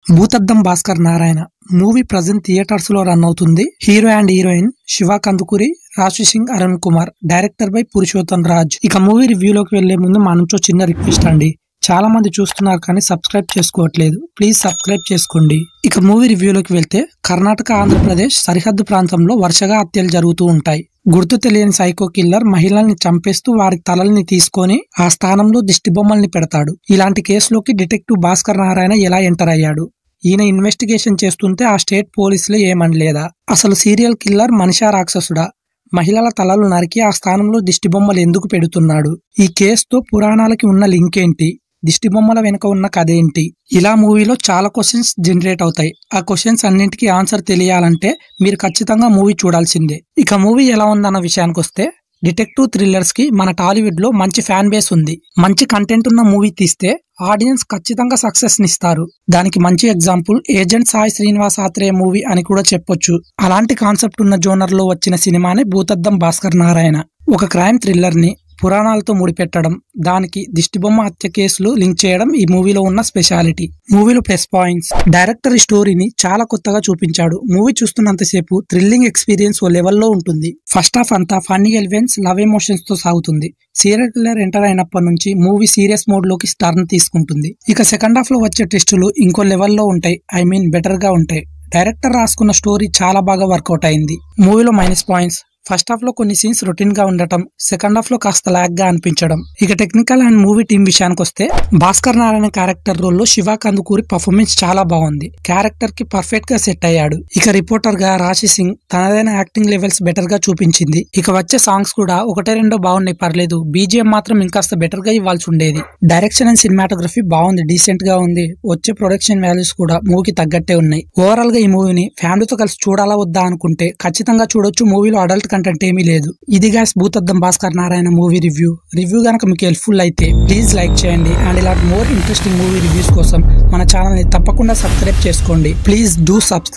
భూతద్దం Bhaskar Narayana movie present theatres లో run అవుతుంది. Hero and heroine Shiva Kandukuri, Rashi Singh, Arun Kumar. Director by Purushottam Raj. ఇక మూవీ రివ్యూలోకి వెళ్లే ముందు మా నుంచో చిన్న రిక్వెస్ట్ అండి. చాలా మంది చూస్తున్నారు కానీ సబ్స్క్రైబ్ చేసుకోవట్లేదు. ప్లీజ్ సబ్స్క్రైబ్ చేసుకోండి. ఇక మూవీ రివ్యూలోకి వెళ్తే కర్ణాటక, ఆంధ్రప్రదేశ్ సరిహద్దు ప్రాంతంలో వరుసగా హత్యలు జరుగుతూ ఉంటాయి. గుర్తు తెలియని సైకో కిల్లర్ మహిళల్ని చంపేస్తూ వారి తలల్ని తీసుకొని ఆ స్థానంలో దిష్టిబొమ్మల్ని పెడతాడు. ఇలాంటి కేసులోకి డిటెక్టివ్ భాస్కర్ నారాయణ ఎలా ఎంటర్ అయ్యాడు? ఈయన ఇన్వెస్టిగేషన్ చేస్తుంటే ఆ స్టేట్ పోలీసులు ఏమనలేదా? అసలు సీరియల్ కిల్లర్ మనిషా రాక్షసుడా? మహిళల తలలు నరికి ఆ స్థానంలో దిష్టిబొమ్మలు ఎందుకు పెడుతున్నాడు? ఈ కేసుతో పురాణాలకి ఉన్న లింక్ ఏంటి? దిష్టిబొమ్మల వెనుక ఉన్న కథ ఏంటి? ఇలా మూవీలో చాలా క్వశ్చన్స్ జనరేట్ అవుతాయి. ఆ క్వశ్చన్స్ అన్నింటికీ ఆన్సర్ తెలియాలంటే మీరు ఖచ్చితంగా మూవీ చూడాల్సిందే. ఇక మూవీ ఎలా ఉందన్న విషయానికి వస్తే, డిటెక్టివ్ థ్రిల్లర్స్ కి మన టాలీవుడ్ లో మంచి ఫ్యాన్ బేస్ ఉంది. మంచి కంటెంట్ ఉన్న మూవీ తీస్తే ఆడియన్స్ ఖచ్చితంగా సక్సెస్ నిస్తారు. దానికి మంచి example agent Sai Srinivas Athreya movie అని కూడా చెప్పొచ్చు. అలాంటి కాన్సెప్ట్ ఉన్న జోనర్ లో వచ్చిన సినిమానే భూతద్దం భాస్కర్ నారాయణ. ఒక క్రైమ్ థ్రిల్లర్ ని పురాణాలతో ముడిపెట్టడం, దానికి దిష్టిబొమ్మ హత్య కేసులు లింక్ చేయడం ఈ మూవీలో ఉన్న స్పెషాలిటీ. మూవీలో ప్లస్ పాయింట్స్: డైరెక్టర్ ఈ స్టోరీని చాలా కొత్తగా చూపించాడు. మూవీ చూస్తున్నంతసేపు థ్రిల్లింగ్ ఎక్స్పీరియన్స్ ఓ లెవెల్లో ఉంటుంది. ఫస్ట్ హాఫ్ అంతా ఫన్నీ ఎలిమెంట్స్, లవ్ ఎమోషన్స్ తో సాగుతుంది. సీరియల్ కిల్లర్ ఎంటర్ అయినప్పటి నుంచి మూవీ సీరియస్ మోడ్ లోకి టర్న్ తీసుకుంటుంది. ఇక సెకండ్ హాఫ్ లో వచ్చే ట్విస్టులు ఇంకో లెవెల్లో ఉంటాయి. బెటర్ గా ఉంటాయి. డైరెక్టర్ రాసుకున్న స్టోరీ చాలా బాగా వర్కౌట్ అయింది. మూవీలో మైనస్ పాయింట్స్: ఫస్ట్ హాఫ్ లో కొన్ని సీన్స్ రొటీన్ గా ఉండటం, సెకండ్ హాఫ్ లో కాస్త లాగ్ గా అనిపించడం. ఇక టెక్నికల్ అండ్ మూవీ టీం విషయానికి వస్తే, భాస్కర్ నారాయణ క్యారెక్టర్ రోల్ లో శివ కందుకూరి పర్ఫార్మెన్స్ చాలా బాగుంది. క్యారెక్టర్ కి పర్ఫెక్ట్ గా సెట్ అయ్యాడు. ఇక రిపోర్టర్ గా రాశి సింగ్ తనదైన యాక్టింగ్ లెవెల్స్ బెటర్ గా చూపించింది. ఇక వచ్చే సాంగ్స్ కూడా ఒకటే రెండో బాగున్నాయి, పర్లేదు. బీజిఎం మాత్రం ఇంకాస్త బెటర్ గా ఇవ్వాల్సి ఉండేది. డైరెక్షన్ అండ్ సినిమాటోగ్రఫీ బాగుంది, డీసెంట్ గా ఉంది. వచ్చే ప్రొడక్షన్ వాల్యూస్ కూడా మూవీకి తగ్గట్టే ఉన్నాయి. ఓవరాల్ గా ఈ మూవీని ఫ్యామిలీతో కలిసి చూడాలా వద్దా అనుకుంటే ఖచ్చితంగా చూడొచ్చు. మూవీలో అడల్ట్ కంటెంట్ ఏమీ లేదు. ఇది గాస్ భూతద్దం భాస్కర్ నారాయణ మూవీ రివ్యూ గనక మీకు హెల్ప్ఫుల్ అయితే ప్లీజ్ లైక్ చేయండి. అండ్ ఇలాంటి మోర్ ఇంట్రెస్టింగ్ మూవీ రివ్యూస్ కోసం మన ఛానల్ ని తప్పకుండా సబ్స్క్రైబ్ చేసుకోండి. Please do subscribe.